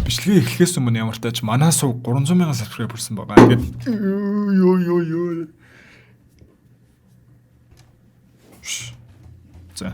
Бичлэгээ эхлэхээс өмнө ямар ч тач манай суу 300,000 subscribe хүрсэн байгаа. Ингээд ёо. За.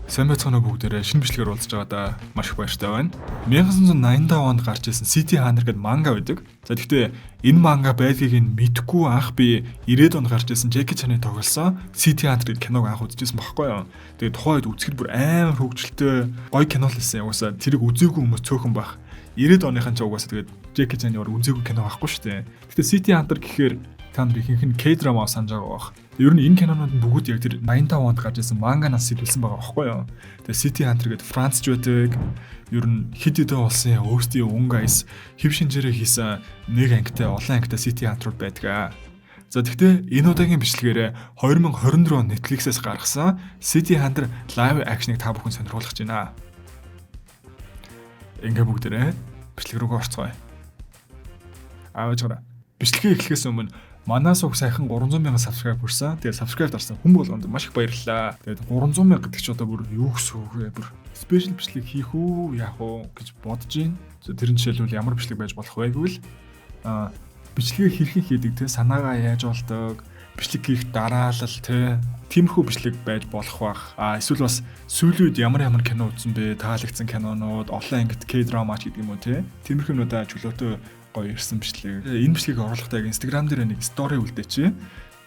Сайн байцгаана бүгдээрээ шинэ бичлэгээр уулзж байгаадаа маш их баяртай байна. 1985 онд гарч ирсэн City Hunter гэдэг манга байдаг. За гэхдээ энэ манга байдгийг нь мэдгүй анх би 90-ад онд гарч ирсэн Jackie Chan-ы тоглосон City Hunter гэдэг киног анх үзчихсэн байхгүй юу. Тэгээд тухайд үзэхэд бүр амар хөвгөлтэй гоё кино л байсан. Угаасаа тэрийг үзээгүй хүмүүс цөөхөн байх. 90-ад оныхан ч угаасаа тэгээд Jackie Chan-ы үзээгүй кино байхгүй шүү дээ. Гэхдээ City Hunter гэхээр та нар ихэнх нь K-drama санаж байгаа бах. Ер нь энэ кинонууд нь бүгд яг тэр 85 онд гарч ирсэн манганаас сэтгүүлсэн байгаа байхгүй юу. Тэгээ City Hunter гэдэг Францч байдаг. Ер нь хэд хэдэн улсын өөрсдийн өнгө айс хэв шинжээрээ хийсэн нэг ангитай олон ангитай City Hunter-ууд байдаг. За тэгвэл энэ удаагийн бичлэгээрээ 2024 он Netflix-ээс гаргасан City Hunter live action-ыг та бүхэн сонирхуулах гэж байна. Ингээ бүгдээрээ бичлэг рүү орцгоё. Аавчаараа. Бичлэгээ эхлэхээс өмнө манай сууг сайхан 300,000 subscribe хүрсэн. Тэгээд subscribe дарсан хүн болгонд маш их баярлалаа. Тэгээд 300,000 гэдэг чи одоо бүр юу гэсэн үг вэ? Бүр special бичлэг хийх үү, яах вэ гэж бодож байна. Тэрэн жишээлбэл ямар бичлэг байж болох вэ гэвэл бичлэгээ хэрхэн хийдэг те санаагаа яаж болдог, бичлэг хийх дараалал те тиймэрхүү бичлэг байж болох бах. Эсвэл бас сүүлийн үед ямар кино үзсэн бэ? Таалагдсан кинонууд, олон ангит K-drama ч гэдэг юм уу те. Тиймэрхүү юмудаа чөлөөтэй гоё ирсэн бичлэг. Энэ бичлэгийг оруулахдаа Instagram дээр нэг story үлдээч.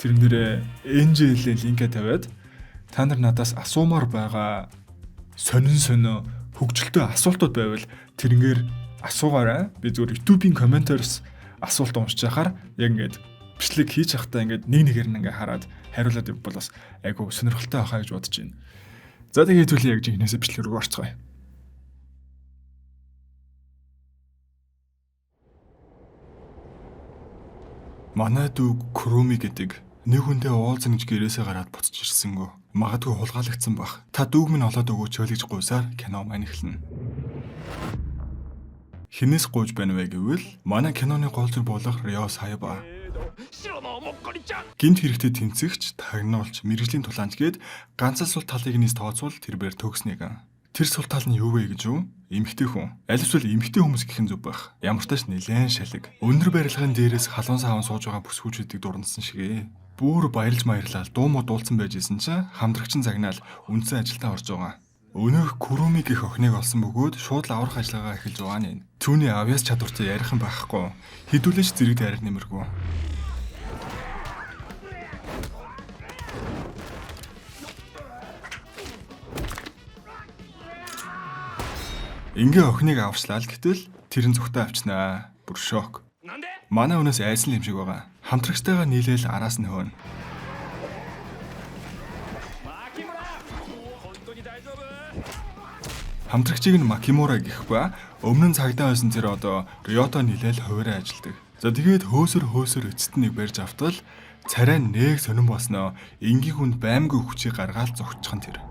Тэрэн дээр NJ-ийн линкээ тавиад та нар надаас асуумаар байгаа сонин хөгжилтэй асуултууд байвал тэрнгээр асуугаарай. Би зүгээр YouTube-ийн комментариас асуулт уншиж байхаар яг ингээд бичлэг хийж явахдаа ингээд нэгээр нь ингээд хараад хариулаад бол бас айгу сонирхолтой байхаа гэж бодож байна. За тэгээд түлээ яг жинхнээсээ бичлэг рүү орцгоё. Манай дүү Куруми гэдэг нэг хүндээ уулзсан гэж гэрээсээ гараад буцаж ирсэнгөө. Магадгүй хулгайлагдсан бах. Та дүүг минь олоод өгөөч гэж гуйсаар кино маань эхэлнэ. Хинээс гуйж байна вэ гэвэл манай киноны гол зур болох Рё Сайба. Гинт хэрэгтэй тэмцэгч, тагнуулч, мэрэгжлийн тулаанч гээд ганцхан сул талыг нийс тооцвол тэрээр төгснэг. Тэр сул тал нь юу вэ гэж юу? Эмэгтэй хүн. Альвсвал эмэгтэй хүмүүс гэх нь зүг байх. Ямар ч тач нэлээд шалэг. Өндөр барилгын дээрээс халуун саавн сууж байгаа бүсгүүчүүдийг дурнсан шигээ. Бүр баярлж маярлал дуу муу дуулсан байжсэн чинь хамдрагчин загнаал үндсэн ажилдаа орж байгаа. Өнөөх Куруми гэх охиныг олсон бөгөөд шууд л аврах ажиллагаа эхэлж байгаа нь. Түүний авьяас чадвартай ярихан байхгүй. Хэдүүлээч зэрэг дайрах нэмэргүй. Ингээ охиныг аварчлаа л гэтэл тэр нь зүгтээ авчнаа. Бүр шок. Манай өнөөс айсан юм шиг байгаа. Хамтрагчтайгаа нийлээл араас нь хөөн. Хамтрагчийг нь Макимура гэх ба өмнө нь цагдаа байсан тэр одоо Рёто нийлээл хуваараа ажилдаг. За тэгээд хөөсөр эцэст нэг барьж автал царай нэг сонирн босноо энгийн хүнд баймгүй хүчийг гаргаал зогтчихын тэр.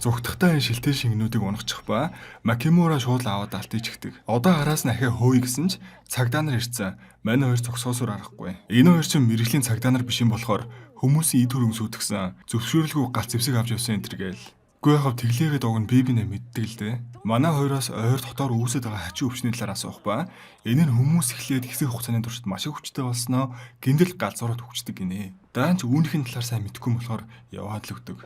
Зүгтхтаа шилтэй шингнүүдийг унахчих ба Макимура шууд аваад алтыг чигдэг. Одоо араас нь ахиа хөөе гэсэн ч цагдаа нар ирсэн. Манай хоёр цогсоосоор арахгүй. Энэ хоёр чинь мэрэгжлийн цагдаа нар биш юм болохоор хүмүүсийн эд хөрөнгө сүйтгэсэн зөвшөөрлгүй галт зэвсэг авч явсан энэ төр гээл. Үгүй яхав тэглээгээд уг нь би бинэ мэддэг л дээ. Манай хоёроос ойр дотоор үүсэж байгаа хачиг өвчний талаар асуух ба энэ нь хүмүүс эхлээд хэсэг хугацааны туршид маш их хүчтэй болсноо гиндэл галзуураад хүчдэг гинэ. Даанч үүнийхэн талаар сайн мэдэхгүй болохоор яваад л өгдөг.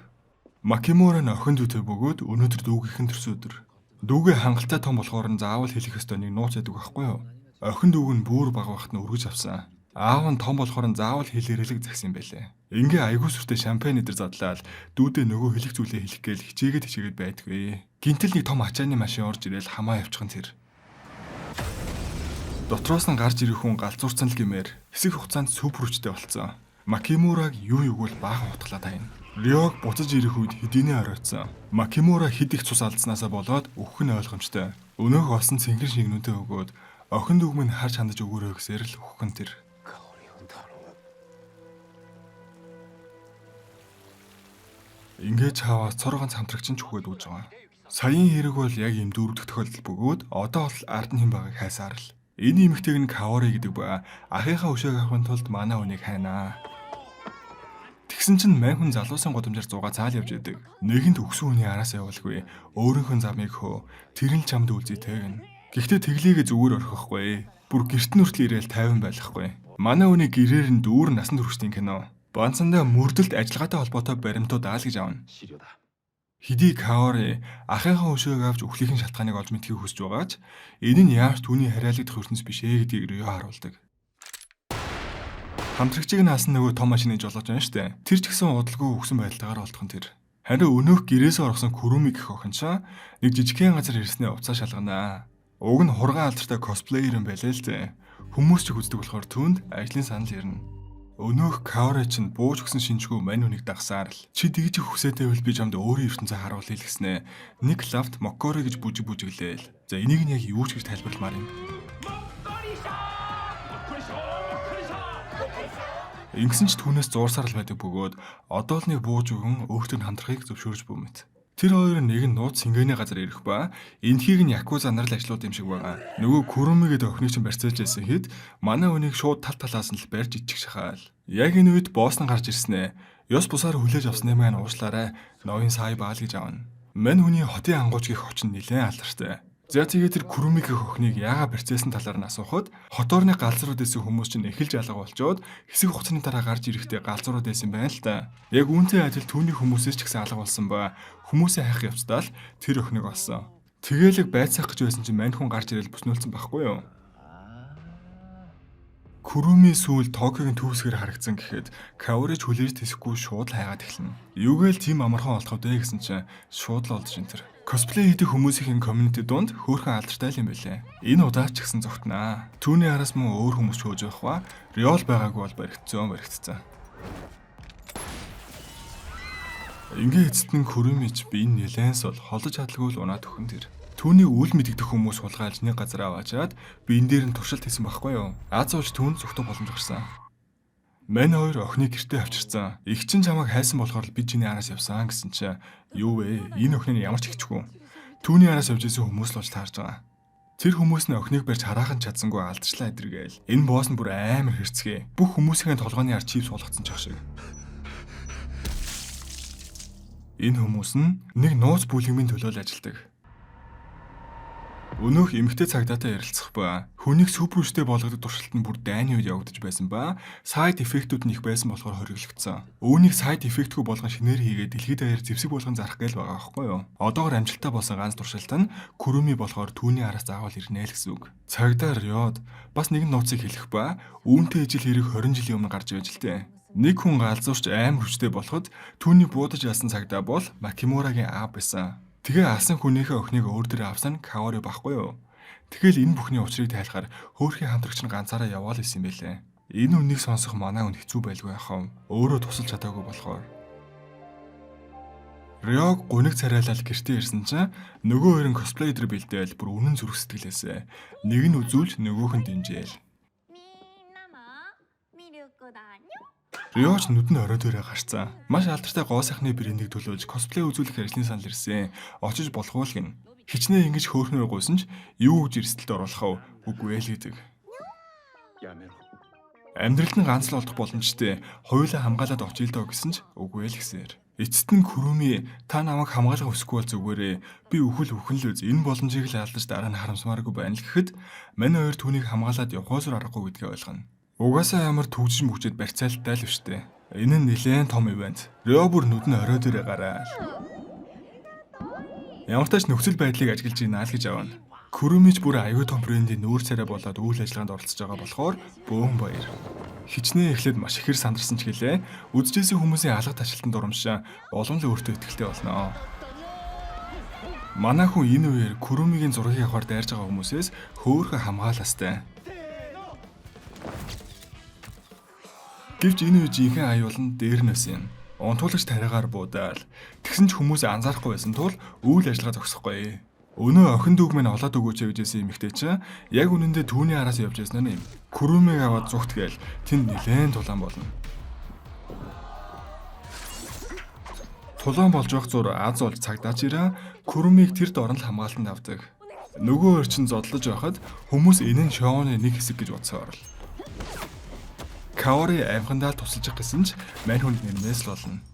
Макимура нь охин дүүтэй бөгөөд өнөөдөр дүүгийнхэн төрсөн өдөр. Дүүгээ хангалттай том болохоор нь заавал хэлэх ёстой нэг нууц яадаг байхгүй юу? Охин дүүг нь бүр баг багт нь өргөж авсан. Аав нь том болохоор нь заавал хэлээрэлэг загсан байлээ. Ингээ айгуу сүртэй шампань идэр задлаад дүүдээ нөгөө хэлэх зүйлээ хэлэх гээл хичээгээд байдгүй. Гинтэл нэг том ачааны машин орж ирээл хамаа явчихсан тэр. Дотроос нь гарч ирэх хүн галзуурцсан л гэмээр хэсэг хугацаанд сүп рүүчтэй болцсон. Макимураг юу юугул баахан утгалаа тайна. Рёг буцаж ирэх үед хэдийнэ оройтсан. Макимура хэд их цус алдснаасаа болоод өгөх нь ойлгомжтой. Өнөөх олсон цэнгэр шигнүүдэд өгөөд охин дүүг минь харж хандаж өгөөрэй гэсээр л өгөх нь тэр. Ингээд чаваа цор ганц хамтрагчин ч өгөөд үүж байгаа. Саяын хэрэг бол яг ийм дөрөвдөх тохиолдол бөгөөд одоо бол ард нь хэн байгааг хайсаар л. Энэ эмэгтэйг нь Каори гэдэг ба ахыхаа өшөөг авахын тулд манай хүнийг хайнаа. Тэгсэн чинь мань хүн залуусан годамжаар зугаа цаал явж идэг. Нэгэнд өгсөн хүний араас явуулгүй. Өөрийнхөө замыг хөө. Тэр нь чамд үлзий тэгнэ. Гэхдээ тэглээгээ зүгээр орхихгүй. Бүр гэрт нүртэл ирээл тайван байхгүй. Манай хүний гэрээр нь дүүр насан туршийн кино. Бонцондоо мөрдөлт ажиллагаатай холбоотой баримтууд аал гэж аавна. Хиди Каори ахыхаа өшөөг авч өхлөхийн шалтгааныг олж мэдхийг хүсэж байгаач энэ нь яаж түүний хараалагдах ертөнц биш ээ гэдгийг Рио харуулдаг. Хамтрагчийг нь хаасан нөгөө том машины жолооч байна штэ. Тэр ч гэсэн удалгүй өгсөн байдалтайгаар олдхон тэр. Харин өнөөх гэрээсээ орсон Куруми гэх охинчаа нэг жижигхэн газар ирснээр уцаа шалганаа. Уг нь хурган алдартай косплеер юм байлаа л дээ. Хүмүүс ч их үздэг болохоор түүнд ажлын санал ирнэ. Өнөөх Каори чинь бууж өгсөн шинжгүй мань үнийг дагсаар л чи тэгж их хүсээтэй бол би чамд өөрийн ертөнцөө харуулъя гэснэ. Нэг лавт Мокори гэж бүжиглээл. За энийг нь яг юу ч гэж тайлбарламаар юм. Ингэсэн ч түүнээс зуурсаар л байдаг бөгөөд одоо л нэг бууж өгөн өөртөө хамтрахыг зөвшөөрж бүүмэт. Тэр хоёрын нэг нь нууц сингээний газар ирэх ба энэхийг нь Якуза нар л ажлууд юм шиг байгаа. Нөгөө Куруми гэдэг охиныг чинь барьцаалж байсан хэд манай үнийг шууд тал талаас нь л барьж ичих шахаал. Яг энэ үед босс нь гарч ирснэ. Ёс бусаар хүлээж авсны маань уушлаарай. Ноён сая баал гэж аавна. Мань хүний хотын ангууч гих очин нэлээд алдартай. За тэгээ тэр Куруми гэх охиныг яага барьцаасан талаар нь асуухад хотоорны галзуурууд байсан хүмүүс чинь эхэлж алга болчоод хэсэг хугацааны дараа гарч ирэхдээ галзуурууд байсан байна л та. Яг үүнтэй адил түүний хүмүүсээс ч гэсэн алга болсон ба хүмүүсээ хайх явцдаа л тэр охиныг олсон. Тэгээл байцаах гэж байсан чинь мань хүн гарч ирэл бүснүүлсэн байхгүй юу? Куруми сүүл Токиогийн төвсгэр харагдсан гэхэд Каорич хүлээж тэсэхгүй шууд л хайгаад эхэлнэ. Юугээл тийм амархан олдох вэ гэсэн чинь шууд л олдож ин тэр. Косплей хийдэг хүмүүсийн комьюнити донд хөөрхөн алдартай юм байлээ. Энэ удаа ч гэсэн зогтнаа. Түүний араас мөн өөр хүмүүс хөөж явах ба Риол байгаагүй бол баригдсан. Ингээ эцэст нь Куримич би энэ нэлээс бол холдож чадлагүй л унаад өхөн тэр. Түүний үл мэдэгдэх хүмүүс сулгаалж нэг газар аваачаад би энэ дээр нь туршилт хийсэн байхгүй юу? Аз ууч түүнд зөвхөн боломж гарсан. Мань хоёр охиныг гэртээ авчирсан. Их чин чамайг хайсан болохоор би чиний араас явсан гэсэн чинь юу вэ? Энэ охин нь ямар ч ихчгүй. Түүний араас явж исэн хүмүүс л болж таарж байгаа. Тэр хүмүүс нь охиныг барьж хараахан чадсангүй алдчихлаа эдэргээл. Энэ босс нь бүр амар хэрцгээ. Бүх хүмүүсийн толгойн ар чип суулгацсан ч ах шиг. Энэ хүмүүс нь нэг нууц бүлэгмийн төлөө л ажилдаг. Өнөөх эмэгтэй цагдаатай ярилцах ба хүнийг супрүүштэй болгодог туршилт нь бүр дайны үед явагдаж байсан ба сайд эффектүүд нь их байсан болохоор хориглогдсон. Үүнийг сайд эффектгүй болгон шинээр хийгээд дэлхийд даяар зэвсэг болгон зарах гээл байгаа байхгүй юу? Одоогор амжилттай болсон ганц туршилт нь Куруми болохоор түүний араас заавал ирнэ л гэсэн үг. Цагдаа Риод бас нэгэн нууцыг хэлэх ба үүнтэй ижил хэрэг 20 жилийн өмнө гарч иж л дээ. Нэг хүн галзуурч амар хүчтэй болоход түүний буудаж ялсан цагдаа бол Макимурагийн аав байсан. Тэгээ алсан хүнийхээ охиныг өөр дээрээ авсан Каори байхгүй юу? Тэгэл энэ бүхний учрыг тайлахаар хөөрхийн хамтрагч нь ганцаараа яваал исэн байлээ. Энэ үннийг сонсох манай хүн хэцүү байлгүй яхав. Өөрөө тусалж чадаагүй болохоор. Риог гуниг царайлал гэртээ ирсэн чинь нөгөө хоёрын косплейдер бэлдээл бүр үнэн зүрх сэтгэлээсээ нэг нь үзүүлж нөгөөх нь дэмжээл. Риоч нүдэн орой дээрээ гарцсан. Маш алдартай гоо сайхны брендийг төлөөж косплей үзүүлэх ажлын санал ирсэн. Очиж болох уу гин. Хичнээн ингэж хөөрхнөр гуйсан ч юу гэж эрсдэлд оруулах үгүй л гэдэг. Амьдралд нь ганц л олдох боломжтой. Хоёулаа хамгаалаад очил доо гэсэн ч үгүй л гэсээр. Эцэст нь Куруми та намайг хамгаалах өсөхгүй бол зүгээрээ би үхэл л үз. Энэ боломжийг л алдаж дараа нь харамсмааргүй байна л гэхэд мань хоёр түүнийг хамгаалаад явахоос аргагүй гэдгийг ойлгоно. Угаасаа ямар төгжиж мөгчөд барьцаалтай л биштэй. Энэ нь нэлээд том ивент. Рио бүр нүдэн орой дээрээ гараа. Ямар ч тач нөхцөл байдлыг ажиглаж ийна л гэж авна. Куrumич бүр аюу том брендийн нүүр царай болоод үйл ажиллагаанд оролцож байгаа болохоор бөөн баяр. Хичнээн эхлээд маш ихэр сандарсан ч гэлээ. Үзжээсэн хүмүүсийн алга ташлалтанд урамшаа олон л өөртөө ихтэй болно. Манай хүн энэ үеэр Куrumигийн зургийг авахар дайрж байгаа хүмүүсээс хөөхөн хамгаалаастай. Гэвч энэ үе жинхэнэ аюул нь дээр нь байсан. Унтуулагч тариагаар буудаал. Тэгсэн ч хүмүүс анзаарахгүй байсан тул үйл ажиллагаа зогсохгүй. Өнөө охин дүүг минь олоод өгөөч гэжсэн эмэгтэй чинь яг үнэндээ түүний араас явж байсан нь юм. Курумиг аваад зүгт гээл тэнд нэлээд тулаан болно. Тулаан болж байх зур аз олж цагдаач ирээ Курумиг тэр дорн л хамгаалтанд авдаг. Нөгөө орчин зодлож байхад хүмүүс энэ нь шоуны нэг хэсэг гэж бодсоор л. Kaori амхандаа тусалж гэсэн ч мань хүнд нэрнээс л болно.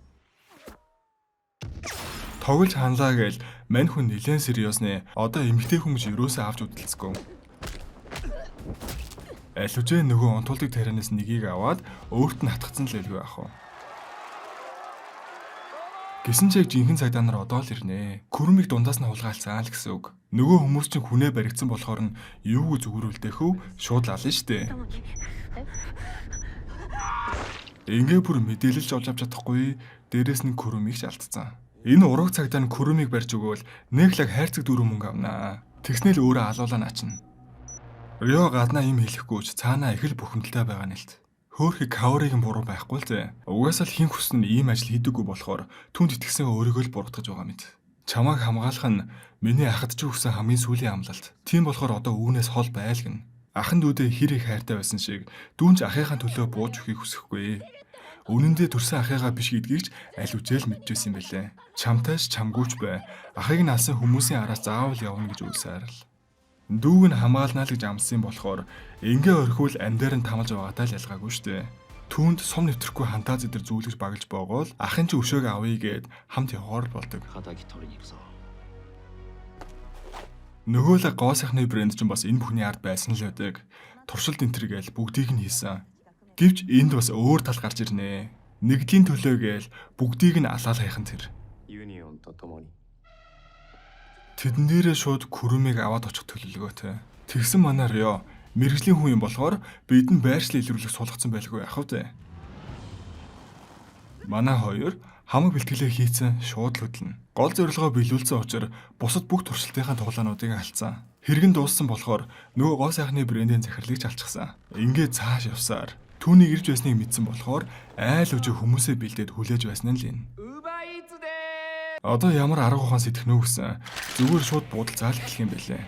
Тоглож ханлаа гээл мань хүн нэлээд сериосны одоо эмгтэй хүн гэж юусаа авч үтэлцгүй. Аль нөгөө онтуулдаг тарианаас нэгийг аваад өөрт нь хатгацсан л байлгүй ах уу. Гэсэн ч яг жинхэнэ цагдаа нар одоо л ирнэ. Күрмийг дундаас нь хулгайлцсан л гэсэн үг. Нөгөө хүмүүс чинь хүнээ баригдсан болохоор нь юу зүгөрүүлдэхүү шууд лална штэ. Ингээ бүр мэдээлэлж олж авч чадахгүй, дээрэс нь Күрмийг ч алдсан. Энэ ураг цагдаа нь Күрмийг барьж өгөөл нэг лаг хайрцаг дөрөв мөнгө авнаа. Тэгснээл өөрөө алуулаа наачна. Рио гаднаа юм хэлэхгүйч цаанаа их л бухимдалтай байгаа нь л. Хөөхий Каоригийн буруу байхгүй л зэ. Угаасаа л хин хүснэ ийм ажил хийдэггүй болохоор түнд итгэсэн өөрийгөө л буруутгаж байгаа мэт. Чамайг хамгаалах нь миний ахад ч өгсөн хамгийн сүүлийн амлалт. Тийм болохоор одоо үүнээс хол байлгана. Ахан дүүдээ хэр их хайртай байсан шиг дүүнч ахыхаа төлөө бууж өгөхийг хүсэхгүй. Үнэн дээр төрсэн ахыгаа биш гэдгийг ч аль үжээл мэдчихсэн юм бэлээ. Чамтайч чамгүйч бай. Ахыг нь алсан хүмүүсийн араас заавал явна гэж үлсээр л. Дүүг нь хамгаалнаа л гэж амсан болохоор ингээ орхиул амьдаар нь тамалж байгаатай л ялгаагүй штэ. Түүнд сум нэвтрэхгүй фантази дээр зүүлгэж багж боогоол ахын чи өшөөг авъя гэд хамт яваар болдог. Нөгөө л гоо сайхны брэнд ч бас энэ бүхний ард байсан л байдаг. Туршилт энтер гээл бүгдийг нь хийсэн. Гэвч энд бас өөр тал гарч ирнэ. Нэгдлийн төлөө гээл бүгдийг нь алаал хайхан тэр. Тэдэн дээрээ шууд Күрмийг аваад очих төлөвлөгөөтэй. Тэгсэн манай Рио мэрэгжлийн хүн юм болохоор бидэнд байршлал илрүүлэх суулгацсан байлгүй яах вэ? Манай хоёр хамаг бэлтгэлээ хийцэн шууд л хөдлөнө. Гол зорилгоо биелүүлсэн учраас бусад бүх туршилтынхаа тоглоомнуудыг алдсан. Хэрэгэн дууссан болохоор нөгөө гоо сайхны брендийн захирлыг ч алчихсан. Ингээд цааш явсаар түүний ирж байсныг мэдсэн болохоор айл өжөө хүмүүсээ бэлдээд хүлээж байсан нь л энэ. Одоо ямар арга ухаан сэтгэх нөө гэсэн зүгээр шууд буудал заал хэлэх юм байлээ.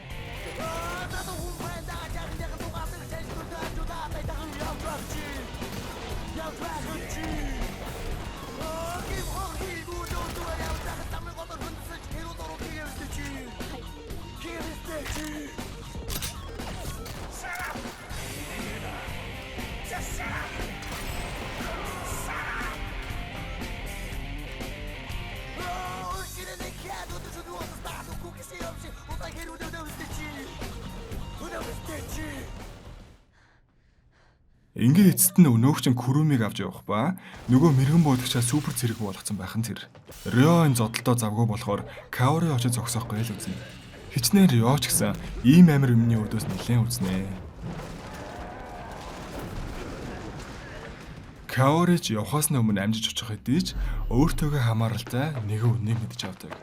Ингээд эцэст нь өнөөгч Күрмийг авч явах ба нөгөө мэрэгэн буудагчаа супер зэрэг болгоцсон байх нь тэр. Рио энэ зодолтой завгүй болохоор Каори очиж зогсоохгүй л үзнэ. Хичнээн Рио ч гэсэн ийм амир юмны өдөөс нэлээд үзнэ. Каори ч явахаас өмнө амжиж очих хэдий ч өөртөөгөө хамааралтай нэгэн үнийг мэдж авдаг.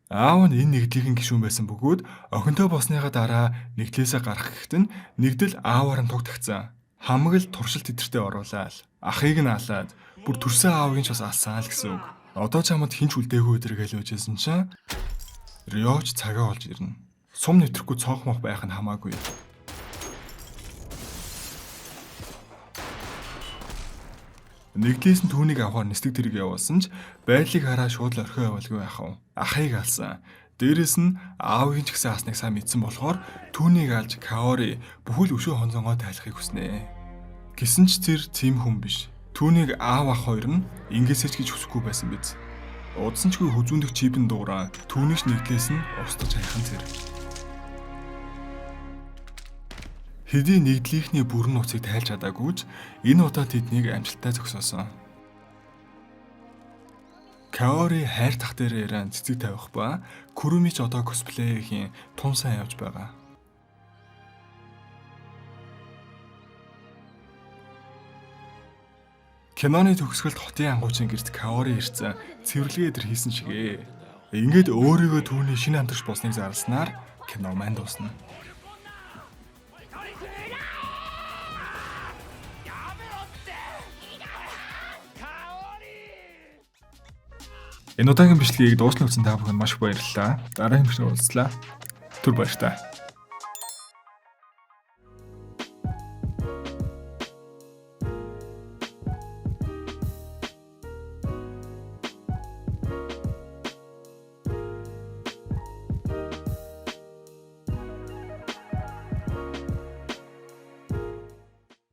Аав нь энэ нэгдлийнхэн гишүүн байсан бөгөөд охинтой болсныхаа дараа нэгдлээсээ гарах гэхэд нь нэгдэл ааваар нь туг тагцсан. Хамаг л туршилт тэтэртэй оруулаад ахыг нь алаад бүр төрсөн аавыг нь ч бас алсан л гэсэн үг. Одоо чамд хинч үлдээгүй өдр гэж хэлжсэн чинь Риоч цагаа олж ирнэ. Сум нэвтрэхгүй цонх мох байх нь хамаагүй. Нэгдлээс нь түүнийг авахар нислэг тэрэг явуулсан ч байдлыг хараа шууд л орхио явуулгүй яхав. Ахыг алсан. Дээрээс нь аавын ч гэсэн асныг сайн мэдсэн болохоор түүнийг алж Каори бүхэл өшөө хонзонгоо тайлахыг хүснэ. Гэсэн ч тэр тийм хүн биш. Түүнийг аав ах хоёр нь ингэсэж гэж хүсэхгүй байсан биз. Удсанчгүй хүзүүндэх чипэн дуураа түүнийч нэгдлээс нь устгаж хайхан тэр. Хэдий нэгдлийнхний бүрэн нууцыг тайлж чадаагүй ч энэ удаа тэднийг амжилттай зогсоосон. Каори хайр тах дээр яран цэцэг тавих ба Күрми ч одоо косплейхийн тун сайн явж байгаа. Киноны төгсгөлд хотын ангуучийн гэрт Каори ирсэн цэвэрлэгээ дээр хийсэн шигээ. Ингээд өөрийгөө түүний шинэ хамтрагч болсныг зарласнаар кино маань дуусна. Энэ удаагийн бичлэгийг дуусна гэсэн та бүхэнд маш их баярлалаа. Дараагийн бичлэгээр уулзлаа. Түр баяр та.